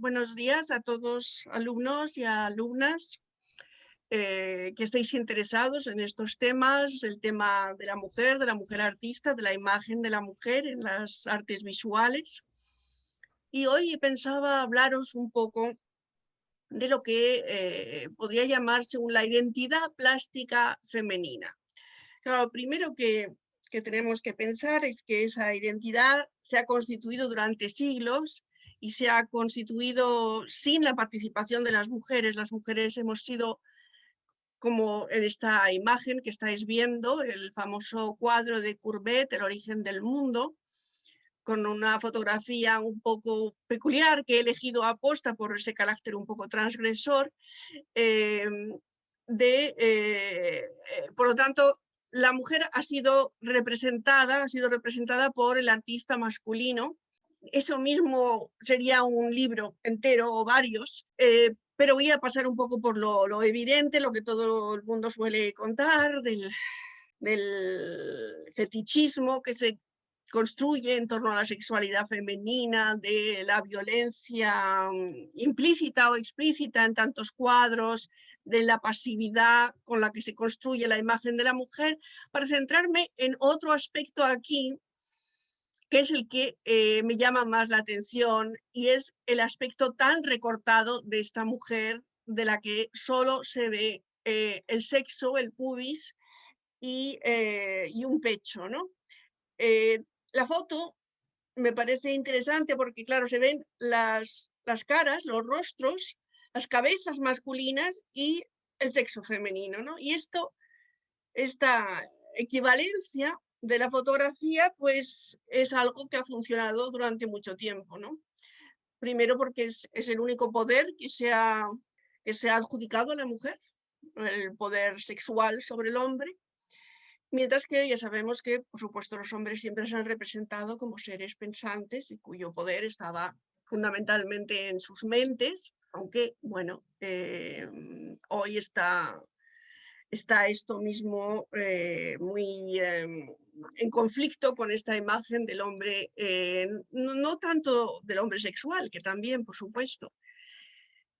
Buenos días a todos alumnos y a alumnas que estéis interesados en estos temas, el tema de la mujer artista, de la imagen de la mujer en las artes visuales. Y hoy pensaba hablaros un poco de lo que podría llamarse la identidad plástica femenina. Claro, lo primero que tenemos que pensar es que esa identidad se ha constituido durante siglos y se ha constituido sin la participación de las mujeres. Las mujeres hemos sido, como en esta imagen que estáis viendo, el famoso cuadro de Courbet, El origen del mundo, con una fotografía un poco peculiar que he elegido aposta por ese carácter un poco transgresor. Por lo tanto, la mujer ha sido representada por el artista masculino. Eso mismo sería un libro entero o varios, pero voy a pasar un poco por lo evidente, lo que todo el mundo suele contar, del fetichismo que se construye en torno a la sexualidad femenina, de la violencia implícita o explícita en tantos cuadros, de la pasividad con la que se construye la imagen de la mujer, para centrarme en otro aspecto aquí, que es el que me llama más la atención, y es el aspecto tan recortado de esta mujer, de la que solo se ve el sexo, el pubis y un pecho, ¿no? Eh, la foto me parece interesante porque, claro, se ven las caras, los rostros, las cabezas masculinas y el sexo femenino, ¿no? Y esta equivalencia de la fotografía, pues es algo que ha funcionado durante mucho tiempo, ¿no? Primero porque es el único poder que se ha adjudicado a la mujer, el poder sexual sobre el hombre, mientras que ya sabemos que, por supuesto, los hombres siempre se han representado como seres pensantes y cuyo poder estaba fundamentalmente en sus mentes, aunque, bueno, hoy está esto mismo muy en conflicto con esta imagen del hombre, no tanto del hombre sexual, que también, por supuesto,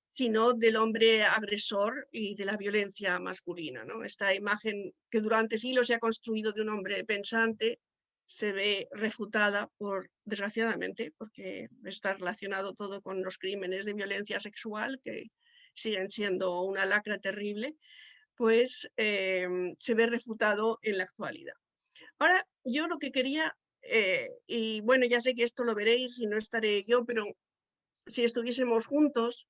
sino del hombre agresor y de la violencia masculina, ¿no? Esta imagen que durante siglos se ha construido de un hombre pensante se ve refutada desgraciadamente, porque está relacionado todo con los crímenes de violencia sexual, que siguen siendo una lacra terrible, pues se ve refutado en la actualidad. Ahora, yo lo que quería, y bueno, ya sé que esto lo veréis y no estaré yo, pero si estuviésemos juntos,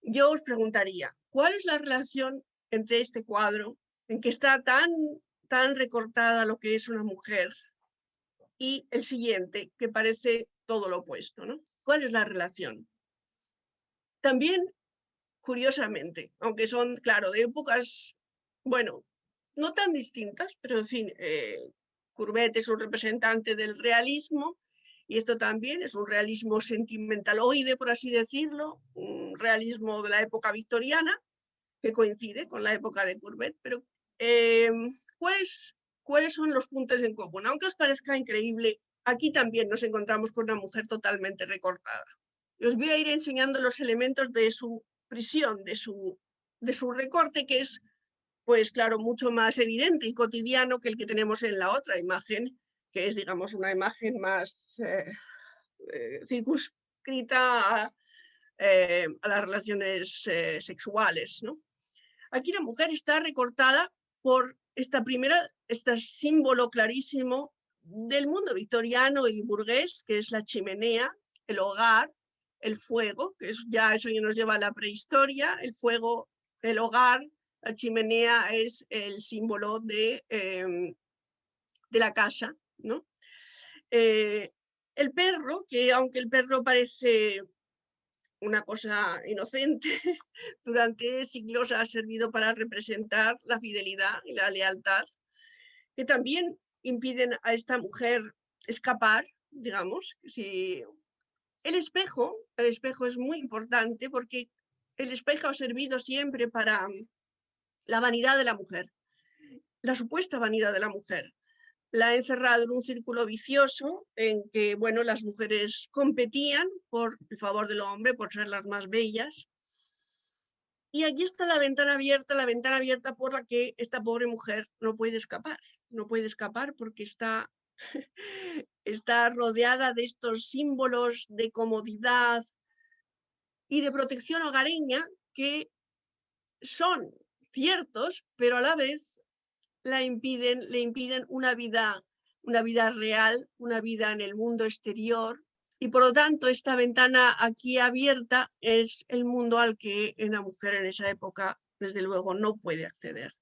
yo os preguntaría, ¿cuál es la relación entre este cuadro, en que está tan recortada lo que es una mujer, y el siguiente, que parece todo lo opuesto, ¿no? ¿Cuál es la relación? También, curiosamente, aunque son, claro, de épocas, bueno, no tan distintas, pero en fin, Courbet es un representante del realismo, y esto también es un realismo sentimentaloide, por así decirlo, un realismo de la época victoriana, que coincide con la época de Courbet, pero eh, ¿cuáles son los puntos en común? Aunque os parezca increíble, aquí también nos encontramos con una mujer totalmente recortada. Y os voy a ir enseñando los elementos de su prisión, de su recorte, que es, pues claro, mucho más evidente y cotidiano que el que tenemos en la otra imagen, que es, digamos, una imagen más circunscrita a las relaciones sexuales, ¿no? Aquí la mujer está recortada por este símbolo clarísimo del mundo victoriano y burgués, que es la chimenea, el hogar, el fuego, que eso ya nos lleva a la prehistoria, el fuego, el hogar, la chimenea es el símbolo de la casa, ¿no? El perro, que aunque el perro parece una cosa inocente, durante siglos ha servido para representar la fidelidad y la lealtad, que también impiden a esta mujer escapar, digamos. Si el espejo es muy importante porque el espejo ha servido siempre para la vanidad de la mujer, la supuesta vanidad de la mujer, la ha encerrado en un círculo vicioso en que, bueno, las mujeres competían por el favor del hombre, por ser las más bellas. Y aquí está la ventana abierta por la que esta pobre mujer no puede escapar porque está, está rodeada de estos símbolos de comodidad y de protección hogareña que son ciertos, pero a la vez le impiden una vida real, una vida en el mundo exterior. Y por lo tanto, esta ventana aquí abierta es el mundo al que una mujer en esa época, desde luego, no puede acceder.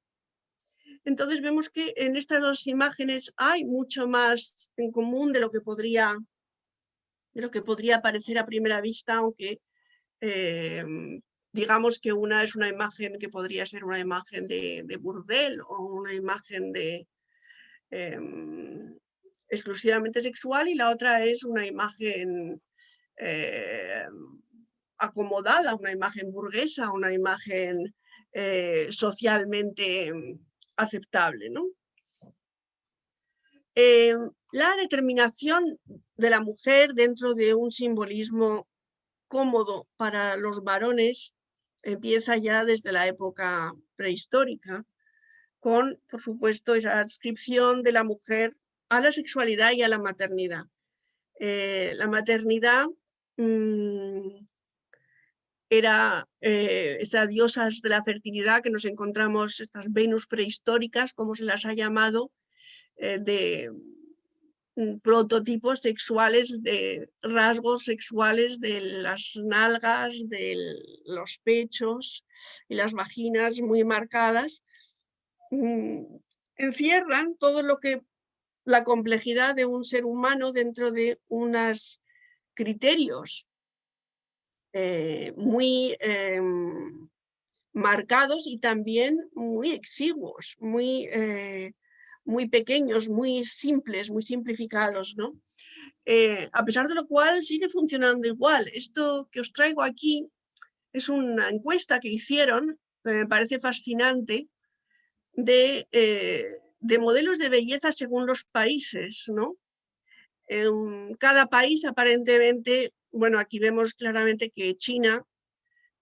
Entonces vemos que en estas dos imágenes hay mucho más en común de lo que podría parecer a primera vista, aunque digamos que una es una imagen que podría ser una imagen de burdel o una imagen de exclusivamente sexual, y la otra es una imagen acomodada, una imagen burguesa, una imagen socialmente aceptable, ¿no? La determinación de la mujer dentro de un simbolismo cómodo para los varones empieza ya desde la época prehistórica, con, por supuesto, esa adscripción de la mujer a la sexualidad y a la maternidad. La maternidad era esas diosas de la fertilidad que nos encontramos, estas Venus prehistóricas, como se las ha llamado, de prototipos sexuales, de rasgos sexuales de las nalgas, de los pechos y las vaginas muy marcadas, encierran todo lo que la complejidad de un ser humano dentro de unos criterios muy marcados y también muy exiguos, muy pequeños, muy simples, muy simplificados, ¿no? A pesar de lo cual sigue funcionando igual. Esto que os traigo aquí es una encuesta que hicieron, que me parece fascinante, de modelos de belleza según los países, ¿no? En cada país aparentemente, bueno, aquí vemos claramente que China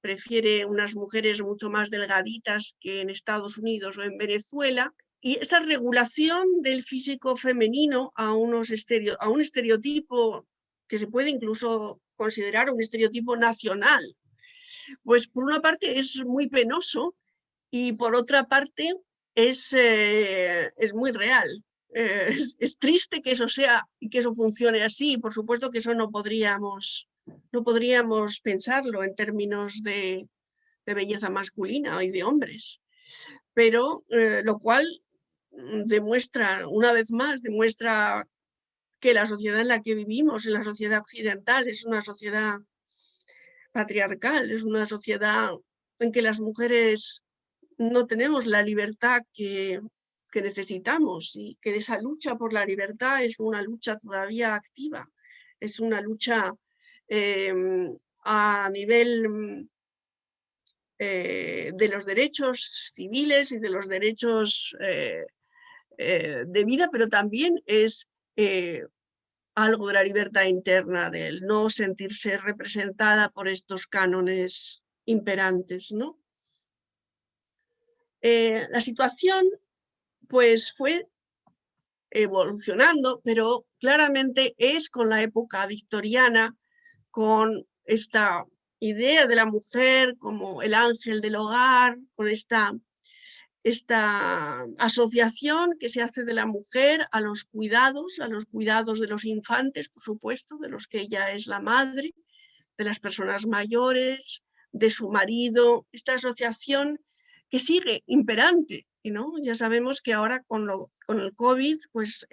prefiere unas mujeres mucho más delgaditas que en Estados Unidos o en Venezuela, y esta regulación del físico femenino a un estereotipo que se puede incluso considerar un estereotipo nacional, pues por una parte es muy penoso y por otra parte es muy real. Es triste que eso sea y que eso funcione así. Por supuesto que eso no podríamos pensarlo en términos de belleza masculina y de hombres, pero lo cual demuestra, una vez más, demuestra que la sociedad en la que vivimos, en la sociedad occidental, es una sociedad patriarcal, es una sociedad en que las mujeres no tenemos la libertad que necesitamos, y que esa lucha por la libertad es una lucha todavía activa, es una lucha a nivel de los derechos civiles y de los derechos de vida, pero también es algo de la libertad interna, del no sentirse representada por estos cánones imperantes, ¿no? La situación pues fue evolucionando, pero claramente es con la época victoriana, con esta idea de la mujer como el ángel del hogar, con esta asociación que se hace de la mujer a los cuidados de los infantes, por supuesto, de los que ella es la madre, de las personas mayores, de su marido, esta asociación que sigue imperante, ¿no? Ya sabemos que ahora con el COVID, pues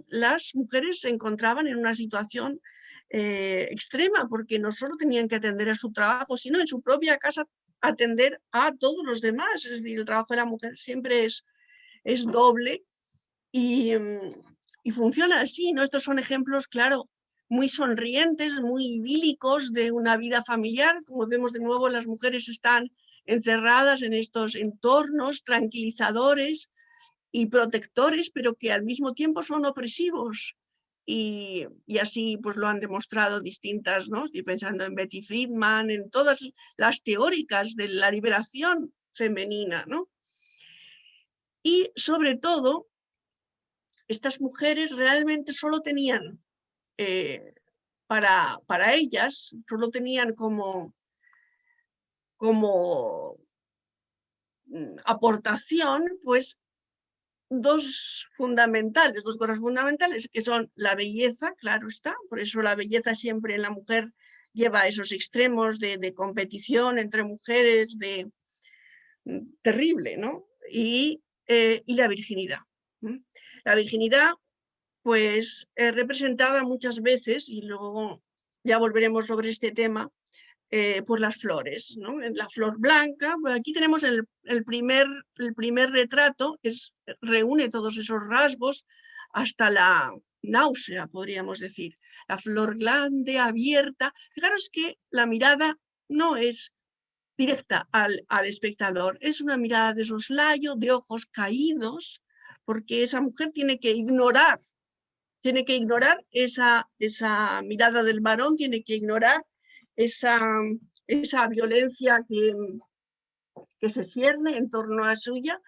las mujeres se encontraban en una situación extrema, porque no solo tenían que atender a su trabajo, sino en su propia casa atender a todos los demás. Es decir, el trabajo de la mujer siempre es doble y funciona así, ¿no? Estos son ejemplos, claro, muy sonrientes, muy idílicos de una vida familiar. Como vemos de nuevo, las mujeres están encerradas en estos entornos tranquilizadores y protectores, pero que al mismo tiempo son opresivos. Y así pues lo han demostrado distintas, ¿no? Estoy pensando en Betty Friedman, en todas las teóricas de la liberación femenina, ¿no? Y sobre todo, estas mujeres realmente solo tenían para ellas, solo tenían como aportación, pues, dos cosas fundamentales, que son la belleza, claro está, por eso la belleza siempre en la mujer lleva esos extremos de competición entre mujeres, terrible, ¿no? Y la virginidad. La virginidad, pues, es representada muchas veces, y luego ya volveremos sobre este tema, por las flores, ¿no? En la flor blanca, pues aquí tenemos el primer retrato, reúne todos esos rasgos hasta la náusea, podríamos decir. La flor grande, abierta. Fijaros que la mirada no es directa al espectador, es una mirada de soslayo, de ojos caídos, porque esa mujer tiene que ignorar esa mirada del varón, tiene que ignorar esa violencia que se cierne en torno a suya,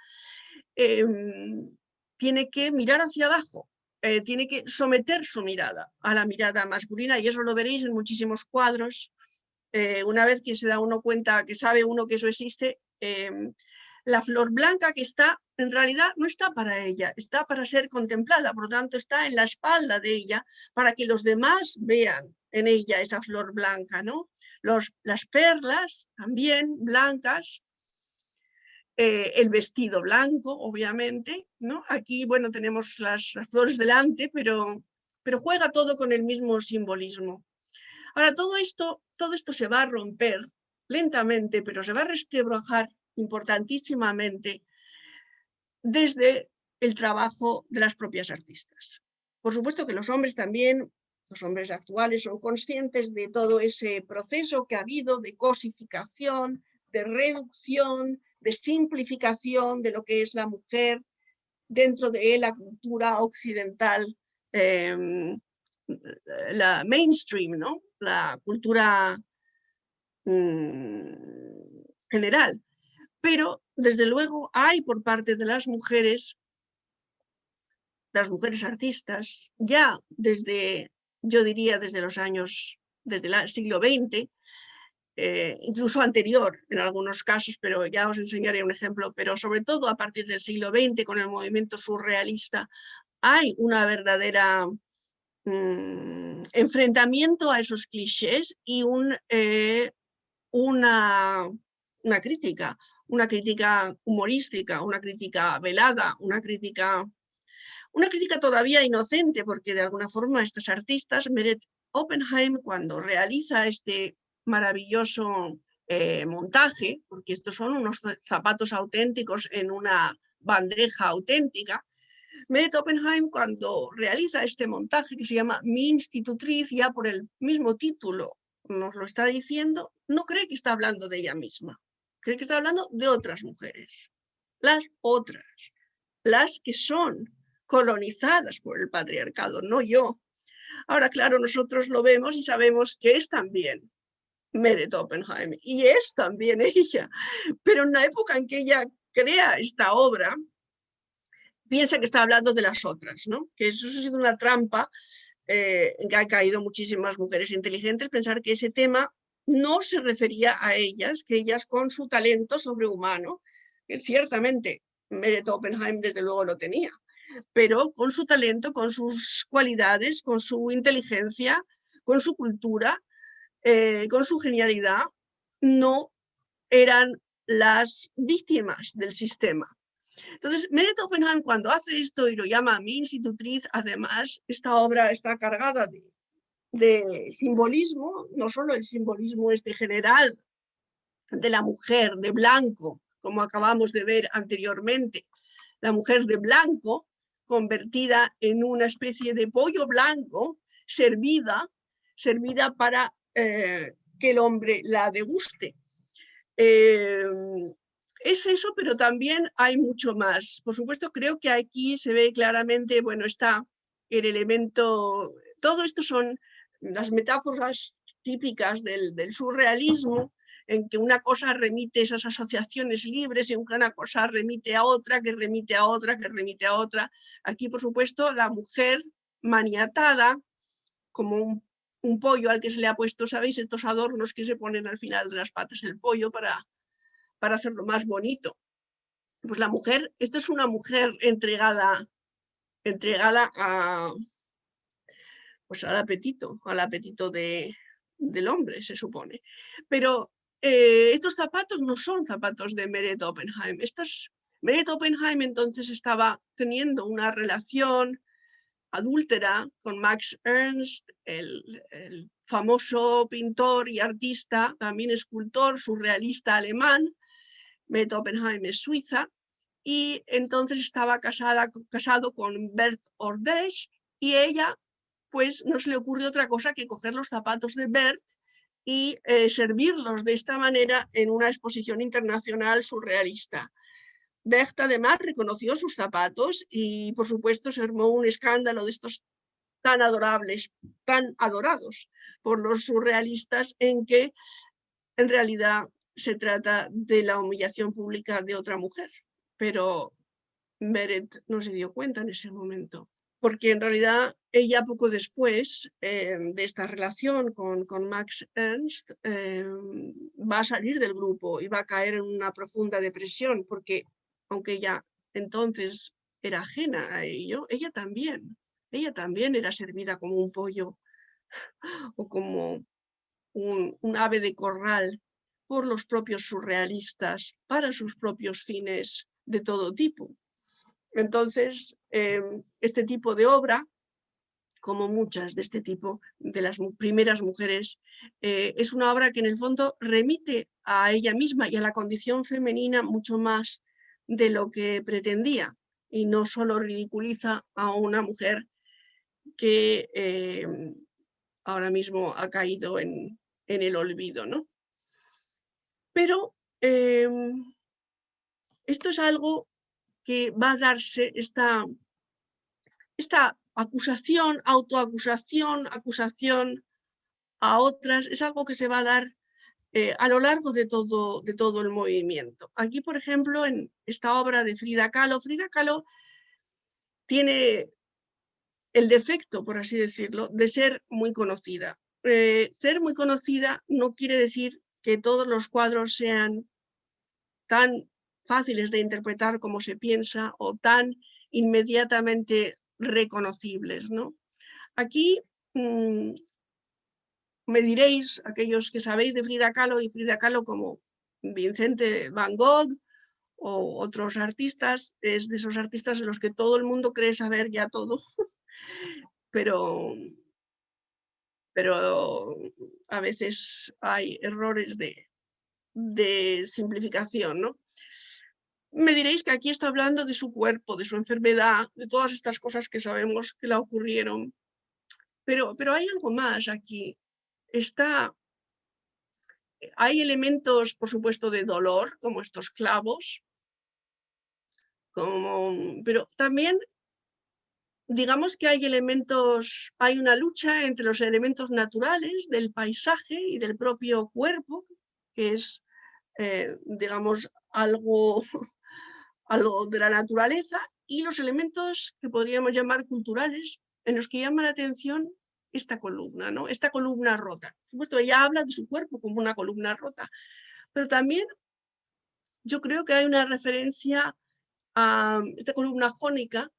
tiene que mirar hacia abajo, tiene que someter su mirada a la mirada masculina, y eso lo veréis en muchísimos cuadros. Una vez que se da uno cuenta, que sabe uno que eso existe, la flor blanca que está, en realidad no está para ella, está para ser contemplada, por lo tanto está en la espalda de ella, para que los demás vean en ella esa flor blanca, ¿no? Las perlas también blancas, el vestido blanco, obviamente, ¿no? Aquí, bueno, tenemos las flores delante, pero juega todo con el mismo simbolismo. Ahora, todo esto se va a romper lentamente, pero se va a resquebrajar importantísimamente desde el trabajo de las propias artistas. Por supuesto que los hombres también, los hombres actuales, son conscientes de todo ese proceso que ha habido de cosificación, de reducción, de simplificación de lo que es la mujer dentro de la cultura occidental, la mainstream, ¿no? La cultura general. Pero, desde luego, hay por parte de las mujeres artistas, ya desde, yo diría, desde el siglo XX, incluso anterior en algunos casos, pero ya os enseñaré un ejemplo, pero sobre todo a partir del siglo XX, con el movimiento surrealista, hay una verdadera enfrentamiento a esos clichés y una crítica humorística, una crítica velada, una crítica todavía inocente, porque de alguna forma estas artistas, Meret Oppenheim, cuando realiza este maravilloso montaje, porque estos son unos zapatos auténticos en una bandeja auténtica, Meret Oppenheim, cuando realiza este montaje que se llama Mi institutriz, ya por el mismo título nos lo está diciendo, no cree que está hablando de ella misma, cree que está hablando de otras mujeres, las otras, las que son colonizadas por el patriarcado, no yo. Ahora, claro, nosotros lo vemos y sabemos que es también Meret Oppenheim y es también ella, pero en la época en que ella crea esta obra, piensa que está hablando de las otras, ¿no? Que eso ha sido una trampa en que han caído muchísimas mujeres inteligentes, pensar que ese tema no se refería a ellas, que ellas con su talento sobrehumano, que ciertamente Meret Oppenheim desde luego lo tenía, pero con su talento, con sus cualidades, con su inteligencia, con su cultura, con su genialidad, no eran las víctimas del sistema. Entonces, Meret Oppenheim, cuando hace esto y lo llama Mi institutriz, además, esta obra está cargada de simbolismo, no solo el simbolismo general de la mujer de blanco, como acabamos de ver anteriormente, la mujer de blanco convertida en una especie de pollo blanco, servida para que el hombre la deguste. es eso, pero también hay mucho más. Por supuesto, creo que aquí se ve claramente, bueno, está el elemento, todo esto son las metáforas típicas del surrealismo, en que una cosa remite a esas asociaciones libres y una cosa remite a otra, que remite a otra, que remite a otra. Aquí, por supuesto, la mujer maniatada, como un pollo al que se le ha puesto, ¿sabéis? Estos adornos que se ponen al final de las patas del pollo para hacerlo más bonito. Pues la mujer, esto es una mujer entregada a, pues al apetito del hombre, se supone. Pero estos zapatos no son zapatos de Meret Oppenheim. Meret Oppenheim entonces estaba teniendo una relación adúltera con Max Ernst, el famoso pintor y artista, también escultor, surrealista alemán. Meret Oppenheim es suiza, y entonces estaba casado con Bert Ordesch, y ella pues no se le ocurrió otra cosa que coger los zapatos de Bert y servirlos de esta manera en una exposición internacional surrealista. Bert además reconoció sus zapatos y por supuesto se armó un escándalo de estos tan adorables, tan adorados por los surrealistas, en que en realidad se trata de la humillación pública de otra mujer. Pero Meret no se dio cuenta en ese momento, porque en realidad ella poco después de esta relación con Max Ernst va a salir del grupo y va a caer en una profunda depresión, porque aunque ella entonces era ajena a ello, ella también era servida como un pollo o como un ave de corral por los propios surrealistas para sus propios fines de todo tipo. Entonces, este tipo de obra, como muchas de este tipo, de las primeras mujeres, es una obra que en el fondo remite a ella misma y a la condición femenina mucho más de lo que pretendía, y no solo ridiculiza a una mujer que ahora mismo ha caído en el olvido, ¿no? Pero esto es algo que va a darse, esta acusación, autoacusación, acusación a otras, es algo que se va a dar a lo largo de todo el movimiento. Aquí, por ejemplo, en esta obra de Frida Kahlo tiene el defecto, por así decirlo, de ser muy conocida. Ser muy conocida no quiere decir que todos los cuadros sean tan fáciles de interpretar como se piensa o tan inmediatamente reconocibles, ¿no? Aquí me diréis, aquellos que sabéis de Frida Kahlo, y Frida Kahlo como Vincente Van Gogh o otros artistas, es de esos artistas en los que todo el mundo cree saber ya todo, pero a veces hay errores de simplificación, ¿no? Me diréis que aquí está hablando de su cuerpo, de su enfermedad, de todas estas cosas que sabemos que le ocurrieron, pero hay algo más aquí. Hay elementos, por supuesto, de dolor, como estos clavos, pero también digamos que hay una lucha entre los elementos naturales del paisaje y del propio cuerpo, que es, digamos, algo, algo de la naturaleza, y los elementos que podríamos llamar culturales, en los que llama la atención esta columna, ¿no? Esta columna rota. Por supuesto, ella habla de su cuerpo como una columna rota, pero también yo creo que hay una referencia a esta columna jónica,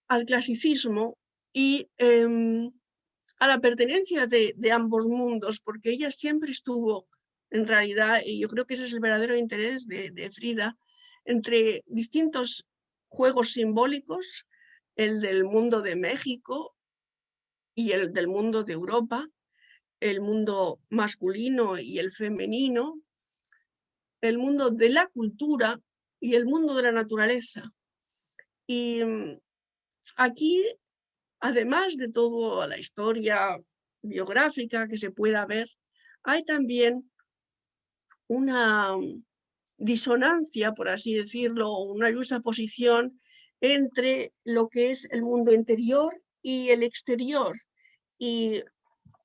al clasicismo y a la pertenencia de ambos mundos, porque ella siempre estuvo, en realidad, y yo creo que ese es el verdadero interés de Frida, entre distintos juegos simbólicos, el del mundo de México y el del mundo de Europa, el mundo masculino y el femenino, el mundo de la cultura y el mundo de la naturaleza. Y aquí, además de toda la historia biográfica que se pueda ver, hay también una disonancia, por así decirlo, una juxtaposición entre lo que es el mundo interior y el exterior, y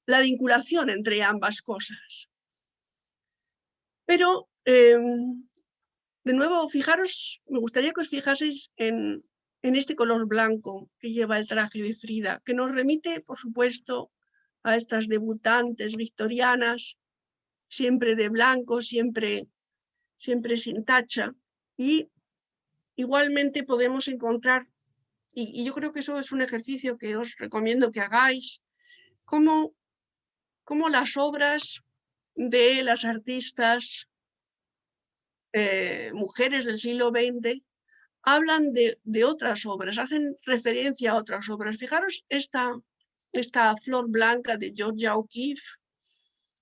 la vinculación entre ambas cosas. Pero, de nuevo, me gustaría que os fijaseis en este color blanco que lleva el traje de Frida, que nos remite, por supuesto, a estas debutantes victorianas, siempre de blanco, siempre sin tacha. Y igualmente podemos encontrar, y yo creo que eso es un ejercicio que os recomiendo que hagáis, cómo las obras de las artistas mujeres del siglo XX hablan de otras obras, hacen referencia a otras obras. Fijaros esta flor blanca de Georgia O'Keeffe,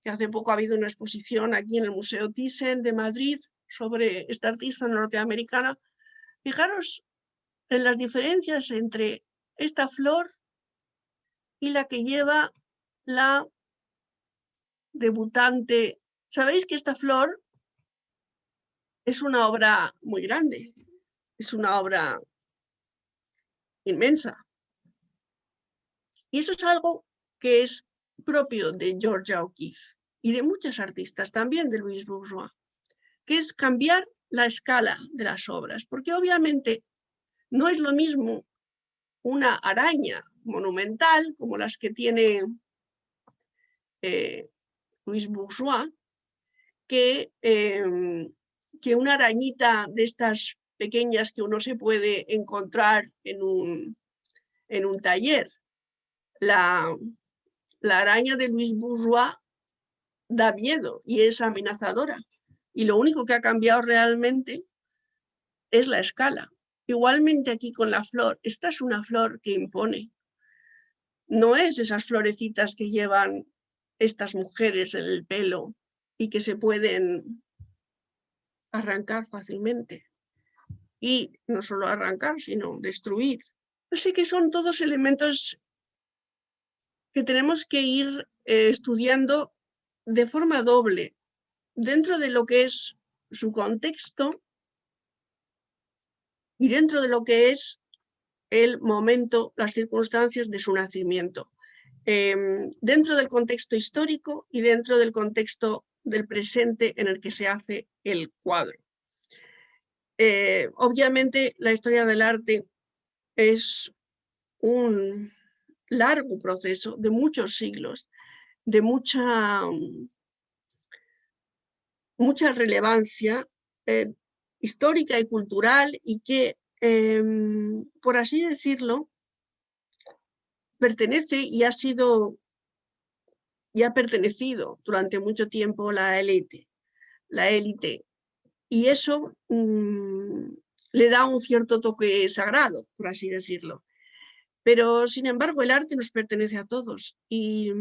que hace poco ha habido una exposición aquí en el Museo Thyssen de Madrid sobre esta artista norteamericana. Fijaros en las diferencias entre esta flor y la que lleva la debutante. Sabéis que esta flor es una obra muy grande, es una obra inmensa. Y eso es algo que es propio de Georgia O'Keeffe y de muchas artistas, también de Louise Bourgeois, que es cambiar la escala de las obras, porque obviamente no es lo mismo una araña monumental como las que tiene Louise Bourgeois que una arañita de estas pequeñas que uno se puede encontrar en un taller. La araña de Louise Bourgeois da miedo y es amenazadora. Y lo único que ha cambiado realmente es la escala. Igualmente aquí con la flor. Esta es una flor que impone. No es esas florecitas que llevan estas mujeres en el pelo y que se pueden arrancar fácilmente. Y no solo arrancar, sino destruir. Así que son todos elementos que tenemos que ir estudiando de forma doble, dentro de lo que es su contexto y dentro de lo que es el momento, las circunstancias de su nacimiento, dentro del contexto histórico y dentro del contexto del presente en el que se hace el cuadro. Obviamente la historia del arte es un largo proceso de muchos siglos, de mucha relevancia histórica y cultural y que, por así decirlo, pertenece y ha pertenecido durante mucho tiempo la élite. Y eso le da un cierto toque sagrado, por así decirlo. Pero, sin embargo, el arte nos pertenece a todos y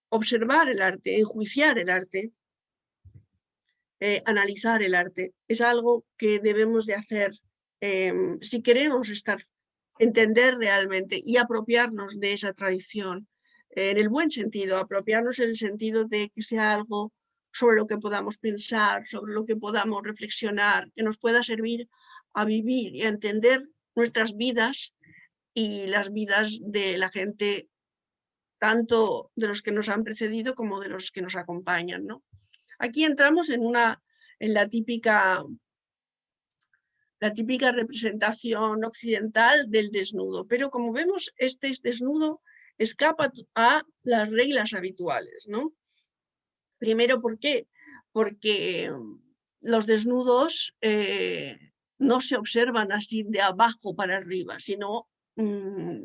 observar el arte, enjuiciar el arte, analizar el arte, es algo que debemos de hacer si queremos entender realmente y apropiarnos de esa tradición, en el buen sentido, apropiarnos en el sentido de que sea algo sobre lo que podamos pensar, sobre lo que podamos reflexionar, que nos pueda servir a vivir y a entender nuestras vidas y las vidas de la gente, tanto de los que nos han precedido como de los que nos acompañan, ¿no? Aquí entramos en la típica representación occidental del desnudo, pero como vemos, este desnudo escapa a las reglas habituales, ¿no? Primero, ¿por qué? Porque los desnudos no se observan así de abajo para arriba, sino,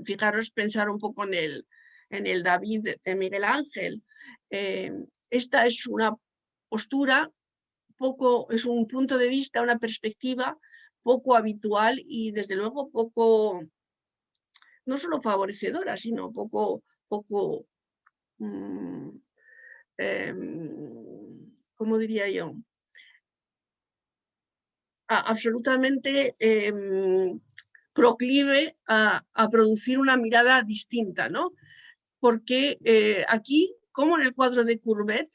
fijaros, pensar un poco en el David de Miguel Ángel. Esta es una postura es un punto de vista, una perspectiva poco habitual y desde luego poco, no solo favorecedora, sino poco ¿cómo diría yo? Absolutamente proclive a producir una mirada distinta, ¿no? Porque aquí, como en el cuadro de Courbet,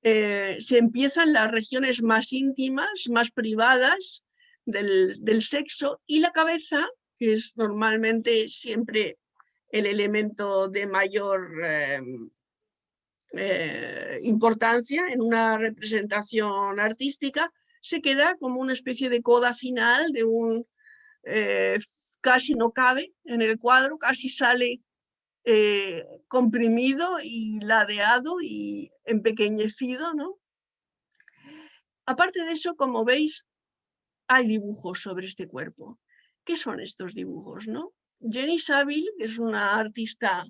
se empiezan las regiones más íntimas, más privadas del sexo, y la cabeza, que es normalmente siempre el elemento de mayor importancia en una representación artística, se queda como una especie de coda final de un casi no cabe en el cuadro, casi sale comprimido y ladeado y empequeñecido, ¿no? Aparte de eso, como veis, hay dibujos sobre este cuerpo. ¿Qué son estos dibujos, no? Jenny Saville, que es una artista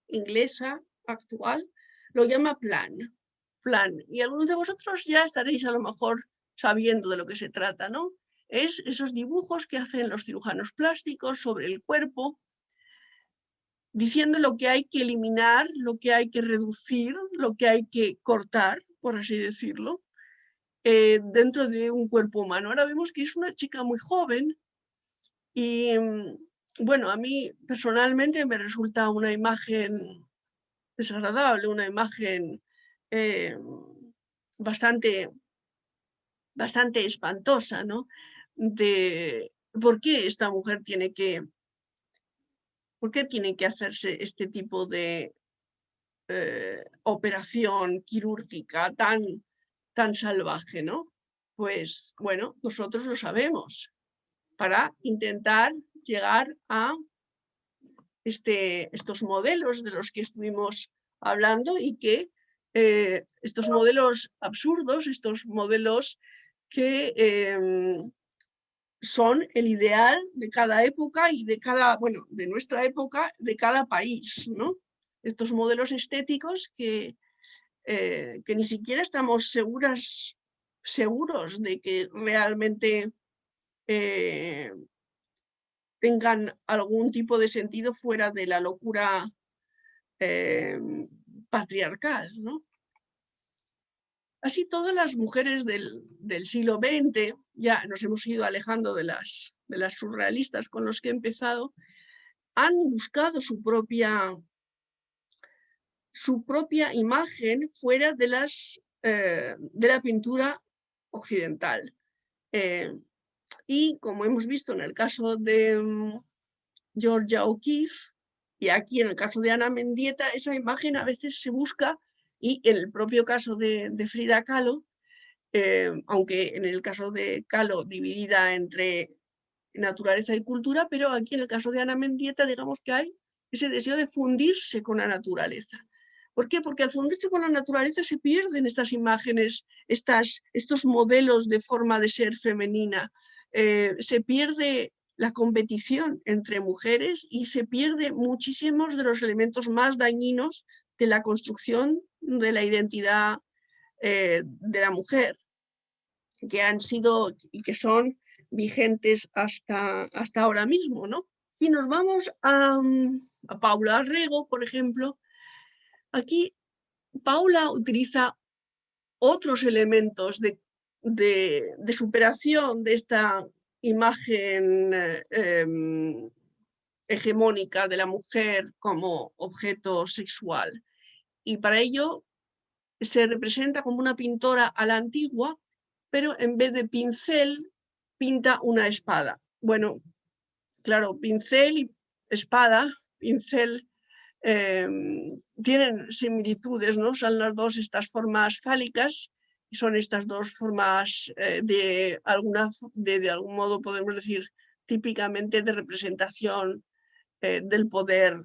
inglesa actual, lo llama plan. Y algunos de vosotros ya estaréis a lo mejor sabiendo de lo que se trata, ¿no? Es esos dibujos que hacen los cirujanos plásticos sobre el cuerpo, diciendo lo que hay que eliminar, lo que hay que reducir, lo que hay que cortar, por así decirlo, dentro de un cuerpo humano. Ahora vemos que es una chica muy joven y, bueno, a mí personalmente me resulta una imagen desagradable, una imagen bastante espantosa, ¿no? De por qué esta mujer tiene que hacerse este tipo de operación quirúrgica tan salvaje, ¿no? Pues bueno, nosotros lo sabemos, para intentar llegar a estos modelos de los que estuvimos hablando y que estos modelos absurdos, estos modelos que son el ideal de cada época y de de nuestra época, de cada país, ¿no? Estos modelos estéticos que ni siquiera estamos seguros de que realmente tengan algún tipo de sentido fuera de la locura patriarcal, ¿no? Así todas las mujeres del siglo XX, ya nos hemos ido alejando de las surrealistas con los que he empezado, han buscado su propia imagen fuera de la pintura occidental. Y como hemos visto en el caso de Georgia O'Keeffe, y aquí en el caso de Ana Mendieta, esa imagen a veces se busca, y en el propio caso de Frida Kahlo, aunque en el caso de Kahlo dividida entre naturaleza y cultura, pero aquí en el caso de Ana Mendieta, digamos que hay ese deseo de fundirse con la naturaleza. ¿Por qué? Porque al fundirse con la naturaleza se pierden estas imágenes, estos modelos de forma de ser femenina, se pierde la competición entre mujeres y se pierde muchísimos de los elementos más dañinos de la construcción de la identidad de la mujer, que han sido y que son vigentes hasta ahora mismo, ¿no? Si nos vamos a Paula Rego, por ejemplo, aquí Paula utiliza otros elementos de superación de esta imagen hegemónica de la mujer como objeto sexual. Y para ello se representa como una pintora a la antigua, pero en vez de pincel pinta una espada. Bueno, claro, pincel y espada, pincel tienen similitudes, ¿no? Son las dos estas formas fálicas, y son estas dos formas de algún modo podemos decir típicamente de representación del poder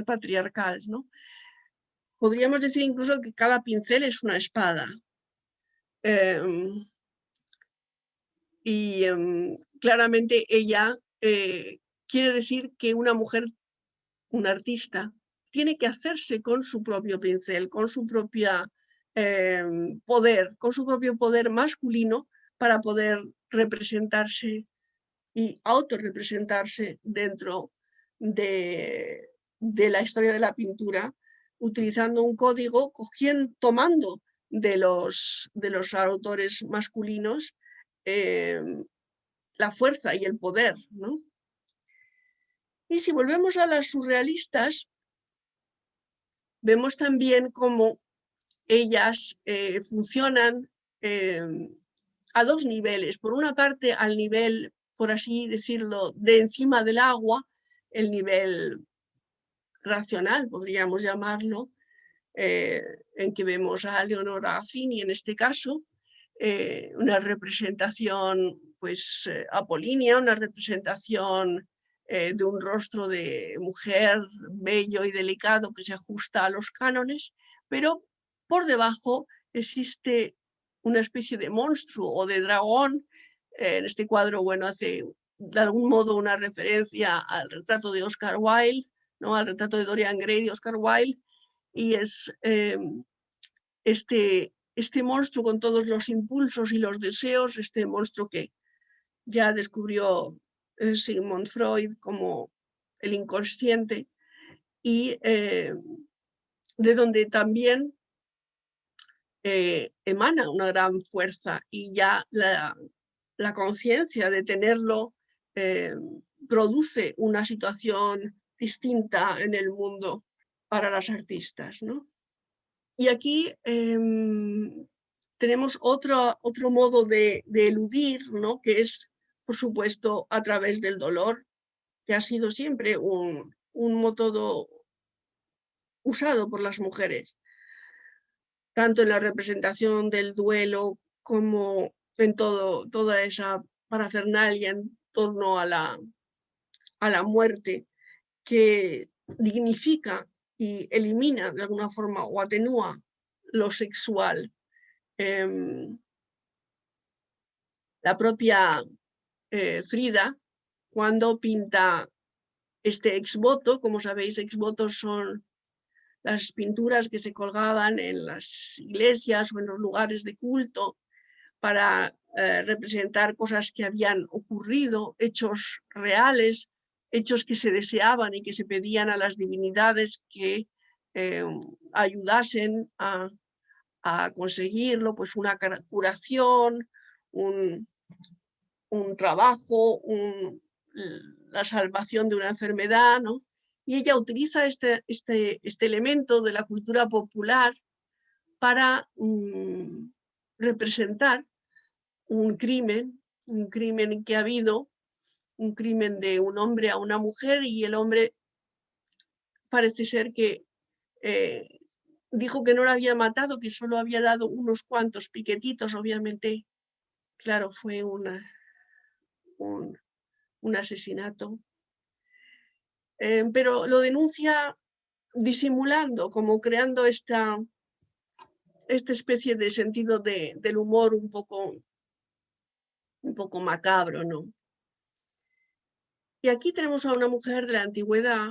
patriarcal, ¿no? Podríamos decir incluso que cada pincel es una espada. Y claramente ella quiere decir que una mujer, un artista, tiene que hacerse con su propio pincel, con su propio poder masculino para poder representarse y autorrepresentarse dentro de la historia de la pintura, utilizando un código, tomando de los autores masculinos la fuerza y el poder, ¿no? Y si volvemos a las surrealistas, vemos también cómo ellas funcionan a dos niveles. Por una parte, al nivel, por así decirlo, de encima del agua, el nivel racional, podríamos llamarlo, en que vemos a Leonora Fini en este caso, una representación pues apolínea, una representación de un rostro de mujer bello y delicado que se ajusta a los cánones, pero por debajo existe una especie de monstruo o de dragón. En este cuadro, bueno, hace de algún modo una referencia al retrato de Oscar Wilde, ¿no? Al retrato de Dorian Gray de Oscar Wilde, y es este monstruo con todos los impulsos y los deseos, este monstruo que ya descubrió Sigmund Freud como el inconsciente, y de donde también emana una gran fuerza, y ya la conciencia de tenerlo produce una situación distinta en el mundo para las artistas, ¿no? Y aquí tenemos otro modo de eludir, ¿no? Que es, por supuesto, a través del dolor, que ha sido siempre un método usado por las mujeres, tanto en la representación del duelo como en toda esa parafernalia en torno a la muerte, que dignifica y elimina de alguna forma o atenúa lo sexual. La propia Frida, cuando pinta este exvoto, como sabéis, exvotos son las pinturas que se colgaban en las iglesias o en los lugares de culto para representar cosas que habían ocurrido, hechos reales, hechos que se deseaban y que se pedían a las divinidades que ayudasen a conseguirlo, pues una curación, un trabajo, la salvación de una enfermedad, ¿no? Y ella utiliza este elemento de la cultura popular para representar un crimen que ha habido, un crimen de un hombre a una mujer, y el hombre parece ser que dijo que no la había matado, que solo había dado unos cuantos piquetitos. Obviamente, claro, fue un asesinato. Pero lo denuncia disimulando, como creando esta especie de sentido del humor un poco macabro, ¿no? Y aquí tenemos a una mujer de la antigüedad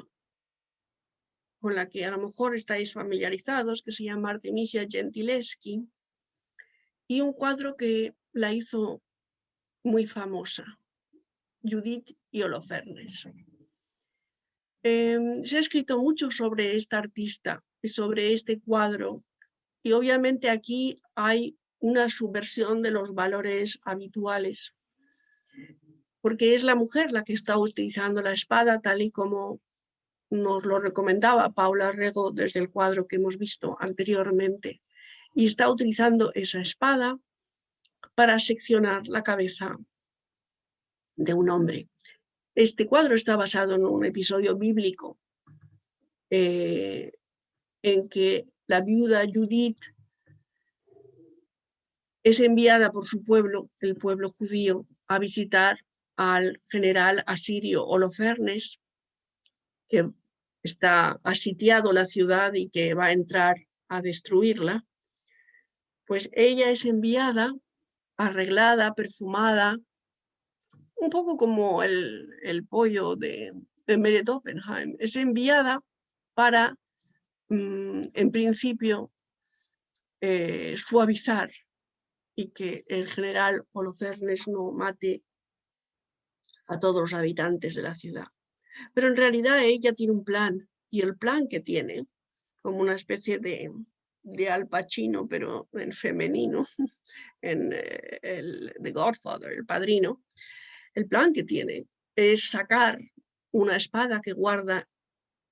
con la que a lo mejor estáis familiarizados, que se llama Artemisia Gentileschi, y un cuadro que la hizo muy famosa, Judith y Holofernes. Se ha escrito mucho sobre esta artista y sobre este cuadro, y obviamente aquí hay una subversión de los valores habituales, porque es la mujer la que está utilizando la espada, tal y como nos lo recomendaba Paula Rego desde el cuadro que hemos visto anteriormente, y está utilizando esa espada para seccionar la cabeza de un hombre. Este cuadro está basado en un episodio bíblico en que la viuda Judith es enviada por su pueblo, el pueblo judío, a visitar al general asirio Holofernes, que está asitiado la ciudad y que va a entrar a destruirla. Pues ella es enviada, arreglada, perfumada, un poco como el pollo de Meret Oppenheim. Es enviada para, en principio, suavizar y que el general Holofernes no mate a todos los habitantes de la ciudad. Pero en realidad ella tiene un plan, y el plan que tiene, como una especie de Al Pacino, pero en femenino, en The Godfather, el padrino, el plan que tiene es sacar una espada que guarda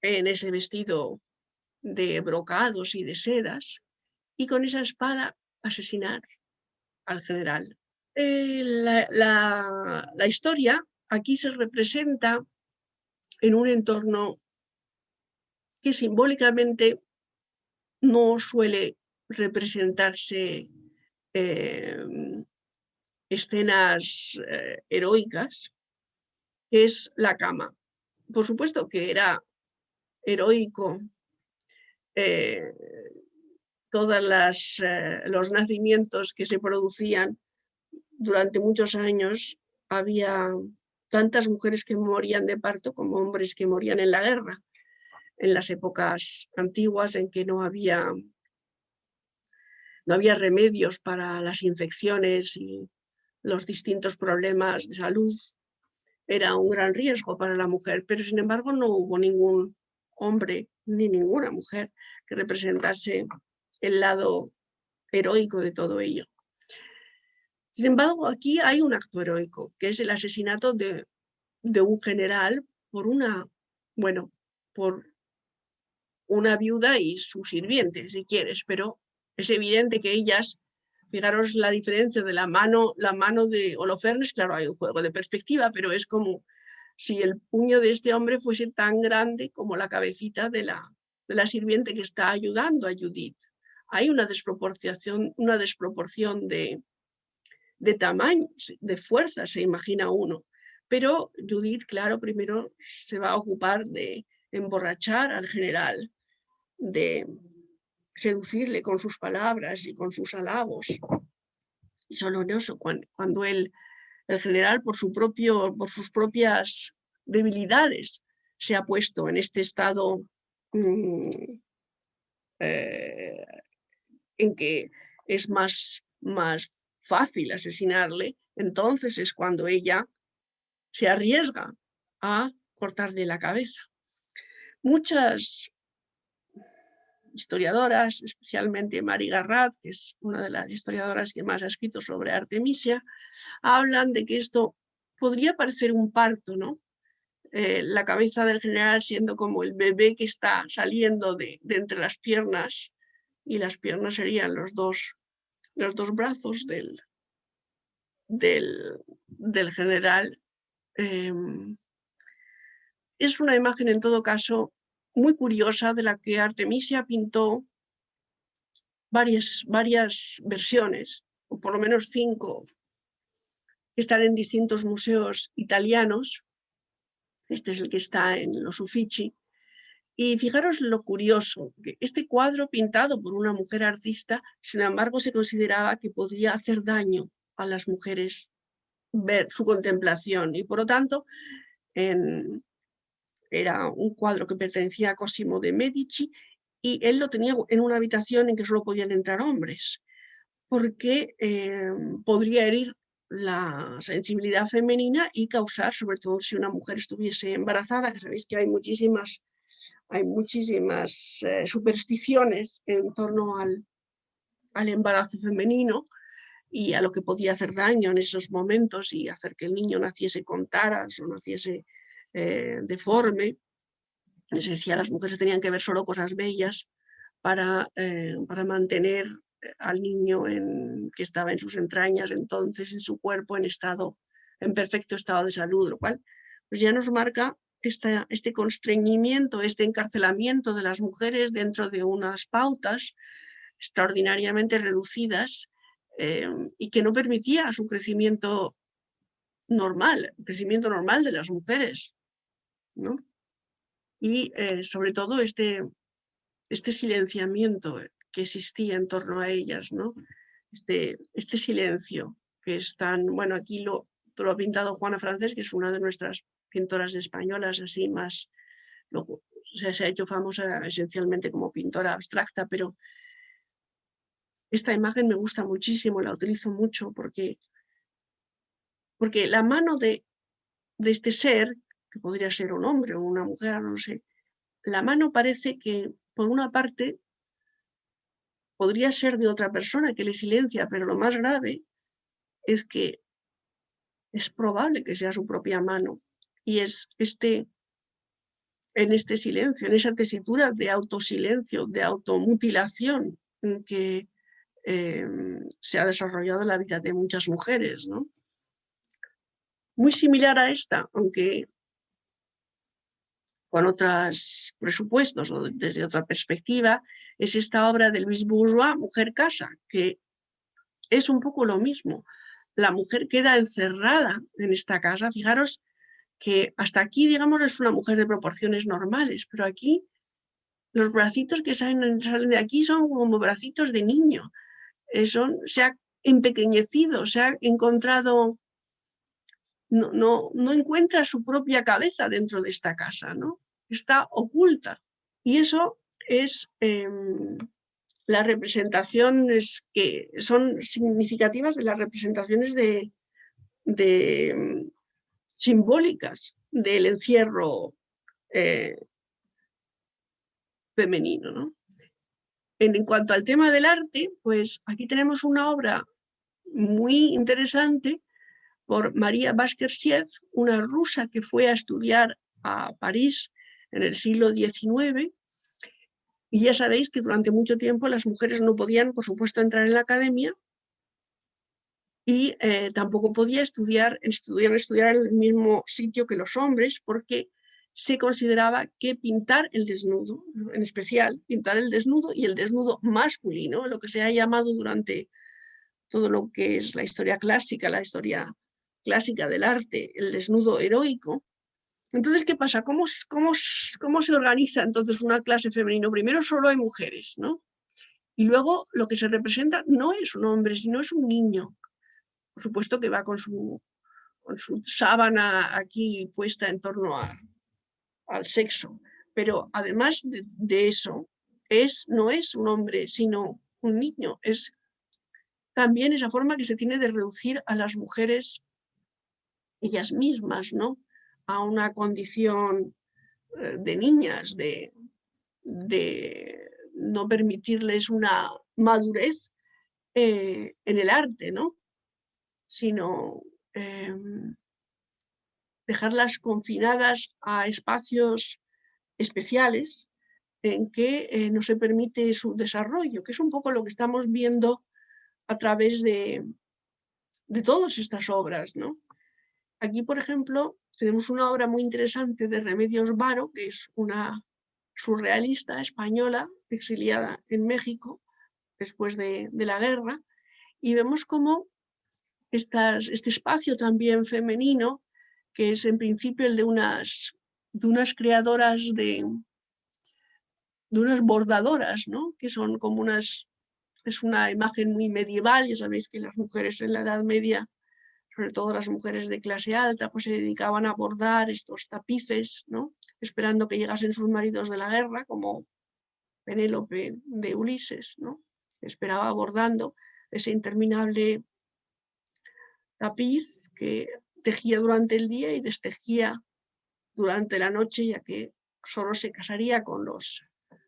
en ese vestido de brocados y de sedas, y con esa espada asesinar al general. La historia aquí se representa en un entorno que simbólicamente no suele representarse escenas heroicas, que es la cama. Por supuesto que era heroico eh, todos los nacimientos que se producían durante muchos años. Había tantas mujeres que morían de parto como hombres que morían en la guerra, en las épocas antiguas en que no había remedios para las infecciones y los distintos problemas de salud. Era un gran riesgo para la mujer, pero sin embargo no hubo ningún hombre ni ninguna mujer que representase el lado heroico de todo ello. Sin embargo, aquí hay un acto heroico, que es el asesinato de un general por por una viuda y su sirviente, si quieres, pero es evidente que ellas, fijaros la diferencia de la mano de Holofernes, claro, hay un juego de perspectiva, pero es como si el puño de este hombre fuese tan grande como la cabecita de la sirviente que está ayudando a Judith. Hay una desproporción de tamaño, de fuerza, se imagina uno. Pero Judith, claro, primero se va a ocupar de emborrachar al general, de seducirle con sus palabras y con sus halagos. Y solo en eso, cuando el general, por sus propias debilidades, se ha puesto en este estado en que es más fácil asesinarle, entonces es cuando ella se arriesga a cortarle la cabeza. Muchas historiadoras, especialmente Mary Garrett, que es una de las historiadoras que más ha escrito sobre Artemisia, hablan de que esto podría parecer un parto, ¿no? La cabeza del general siendo como el bebé que está saliendo de entre las piernas, y las piernas serían los dos brazos del general. Es una imagen, en todo caso, muy curiosa, de la que Artemisia pintó varias versiones, o por lo menos 5, que están en distintos museos italianos. Este es el que está en los Uffizi. Y fijaros lo curioso, que este cuadro pintado por una mujer artista, sin embargo, se consideraba que podría hacer daño a las mujeres ver su contemplación, y por lo tanto era un cuadro que pertenecía a Cosimo de Medici, y él lo tenía en una habitación en que solo podían entrar hombres, porque podría herir la sensibilidad femenina y causar, sobre todo si una mujer estuviese embarazada, que sabéis que hay muchísimas supersticiones en torno al embarazo femenino y a lo que podía hacer daño en esos momentos y hacer que el niño naciese con taras o naciese deforme. Se decía, las mujeres tenían que ver solo cosas bellas para mantener al niño que estaba en sus entrañas, entonces en su cuerpo en perfecto estado de salud, lo cual pues ya nos marca este constreñimiento, este encarcelamiento de las mujeres dentro de unas pautas extraordinariamente reducidas y que no permitía su crecimiento normal, el crecimiento normal de las mujeres, ¿no? Y sobre todo este silenciamiento que existía en torno a ellas, ¿no? Este silencio que es tan, bueno, aquí lo ha pintado Juana Francés, que es una de nuestras pintoras españolas, así más, luego se ha hecho famosa esencialmente como pintora abstracta, pero esta imagen me gusta muchísimo, la utilizo mucho porque la mano de este ser, que podría ser un hombre o una mujer, no sé, la mano parece que, por una parte, podría ser de otra persona que le silencia, pero lo más grave es que es probable que sea su propia mano. Y es en este silencio, en esa tesitura de autosilencio, de automutilación en que se ha desarrollado la vida de muchas mujeres, ¿no? Muy similar a esta, aunque con otros presupuestos o desde otra perspectiva, es esta obra de Louise Bourgeois, Mujer Casa, que es un poco lo mismo. La mujer queda encerrada en esta casa. Fijaros que hasta aquí, digamos, es una mujer de proporciones normales, pero aquí los bracitos que salen de aquí son como bracitos de niño. Se ha empequeñecido, se ha encontrado, no encuentra su propia cabeza dentro de esta casa, ¿no? Está oculta. Y eso es las representaciones que son significativas de las representaciones simbólicas del encierro femenino, ¿no? En cuanto al tema del arte, pues aquí tenemos una obra muy interesante por María Baskerville, una rusa que fue a estudiar a París en el siglo XIX. Y ya sabéis que durante mucho tiempo las mujeres no podían, por supuesto, entrar en la academia y tampoco podían estudiar en el mismo sitio que los hombres, porque se consideraba que pintar el desnudo, en especial pintar el desnudo y el desnudo masculino, lo que se ha llamado durante todo lo que es la historia clásica del arte, el desnudo heroico. Entonces, ¿qué pasa? ¿Cómo se organiza entonces una clase femenina? Primero solo hay mujeres, ¿no? Y luego lo que se representa no es un hombre, sino es un niño. Por supuesto que va con su sábana aquí puesta en torno al sexo. Pero además de eso, no es un hombre, sino un niño. Es también esa forma que se tiene de reducir a las mujeres ellas mismas, ¿no? A una condición de niñas, de no permitirles una madurez en el arte, ¿no? Sino dejarlas confinadas a espacios especiales en que no se permite su desarrollo, que es un poco lo que estamos viendo a través de todas estas obras, ¿no? Aquí, por ejemplo, tenemos una obra muy interesante de Remedios Varo, que es una surrealista española exiliada en México después de la guerra, y vemos cómo este espacio también femenino, que es en principio el de unas creadoras de unas bordadoras, ¿no? Que son como es una imagen muy medieval. Ya sabéis que las mujeres en la Edad Media, sobre todo las mujeres de clase alta, pues se dedicaban a bordar estos tapices, ¿no? Esperando que llegasen sus maridos de la guerra, como Penélope de Ulises, ¿no? Esperaba bordando ese interminable tapiz que tejía durante el día y destejía durante la noche, ya que solo se casaría con los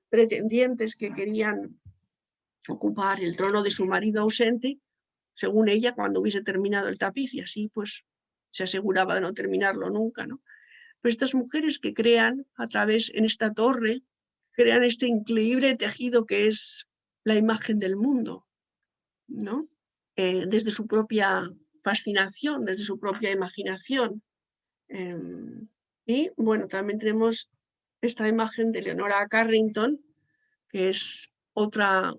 pretendientes que querían ocupar el trono de su marido ausente, según ella, cuando hubiese terminado el tapiz, y así pues se aseguraba de no terminarlo nunca, ¿no? Pues estas mujeres que crean a través, en esta torre, crean este increíble tejido que es la imagen del mundo, ¿no? Desde su propia fascinación, desde su propia imaginación. Y bueno, también tenemos esta imagen de Leonora Carrington, que es otra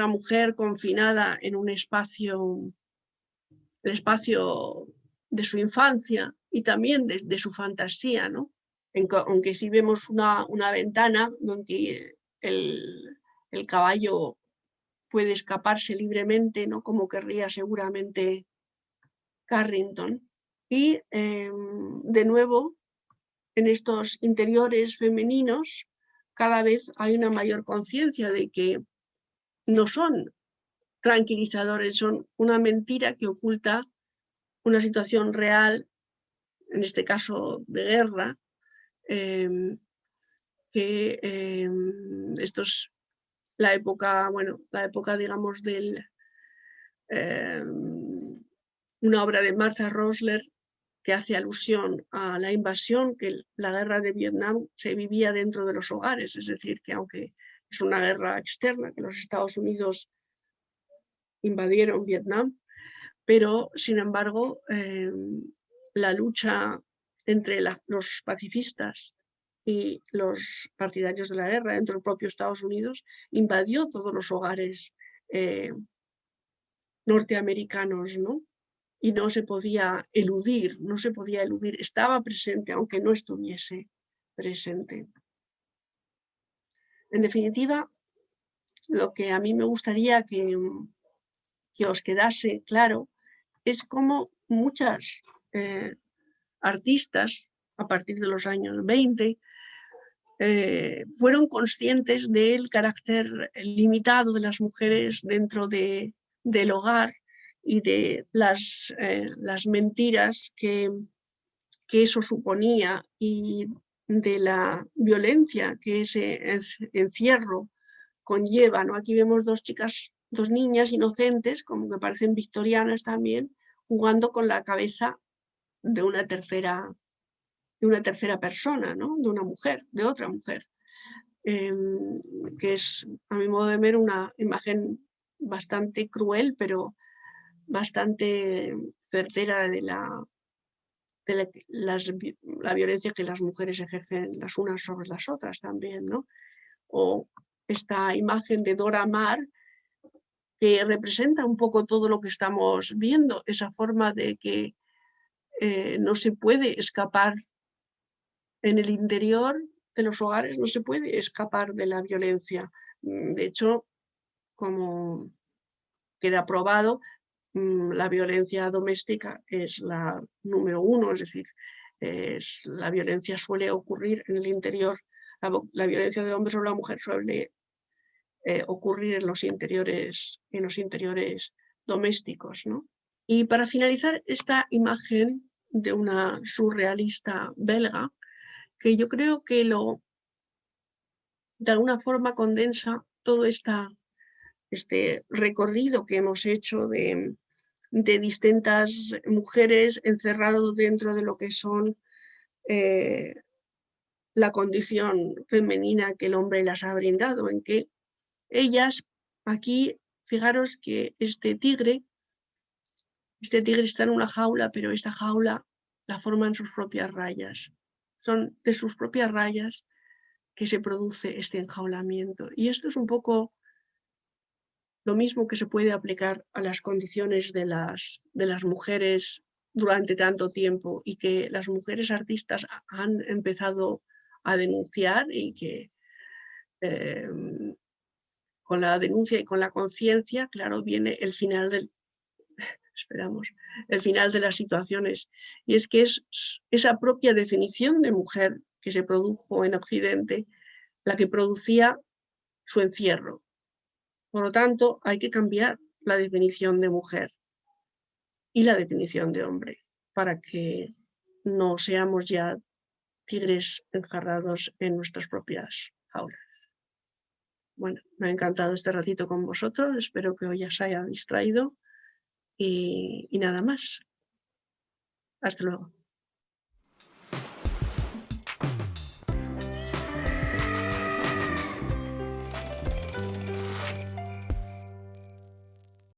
mujer confinada en un espacio, el espacio de su infancia y también de su fantasía, ¿no? Aunque sí vemos una ventana donde el caballo puede escaparse libremente, ¿no? Como querría seguramente Carrington. Y de nuevo, en estos interiores femeninos, cada vez hay una mayor conciencia de que no son tranquilizadores, son una mentira que oculta una situación real, en este caso de guerra, que esto es la época, digamos, una obra de Martha Rosler que hace alusión a la invasión, que la guerra de Vietnam se vivía dentro de los hogares, es decir, que aunque Es una guerra externa que los Estados Unidos invadieron Vietnam, pero sin embargo la lucha entre los pacifistas y los partidarios de la guerra dentro del propio Estados Unidos invadió todos los hogares norteamericanos, ¿no? Y no se podía eludir, estaba presente aunque no estuviese presente. En definitiva, lo que a mí me gustaría que os quedase claro es cómo muchas artistas a partir de los años 20 fueron conscientes del carácter limitado de las mujeres dentro del hogar y de las mentiras que eso suponía y de la violencia que ese encierro conlleva, ¿no? Aquí vemos dos niñas inocentes, como que parecen victorianas también, jugando con la cabeza de una tercera persona, ¿no? De una mujer, de otra mujer, que es, a mi modo de ver, una imagen bastante cruel, pero bastante certera de la violencia que las mujeres ejercen las unas sobre las otras también, ¿no? O esta imagen de Dora Maar, que representa un poco todo lo que estamos viendo, esa forma de que no se puede escapar en el interior de los hogares, no se puede escapar de la violencia. De hecho, como queda probado, la violencia doméstica es la número uno, es decir, la violencia suele ocurrir en el interior, la violencia del hombre sobre la mujer suele ocurrir en los interiores domésticos, ¿no? Y para finalizar, esta imagen de una surrealista belga, que yo creo que de alguna forma condensa todo este recorrido que hemos hecho de distintas mujeres encerradas dentro de lo que son la condición femenina que el hombre las ha brindado, en que ellas, aquí, fijaros que este tigre está en una jaula, pero esta jaula la forman sus propias rayas. Son de sus propias rayas que se produce este enjaulamiento. Y esto es un poco lo mismo que se puede aplicar a las condiciones de las mujeres durante tanto tiempo y que las mujeres artistas han empezado a denunciar y que con la denuncia y con la conciencia, claro, viene el final el final de las situaciones. Y es que es esa propia definición de mujer que se produjo en Occidente la que producía su encierro. Por lo tanto, hay que cambiar la definición de mujer y la definición de hombre para que no seamos ya tigres enjarrados en nuestras propias jaulas. Bueno, me ha encantado este ratito con vosotros, espero que hoy os haya distraído y nada más. Hasta luego.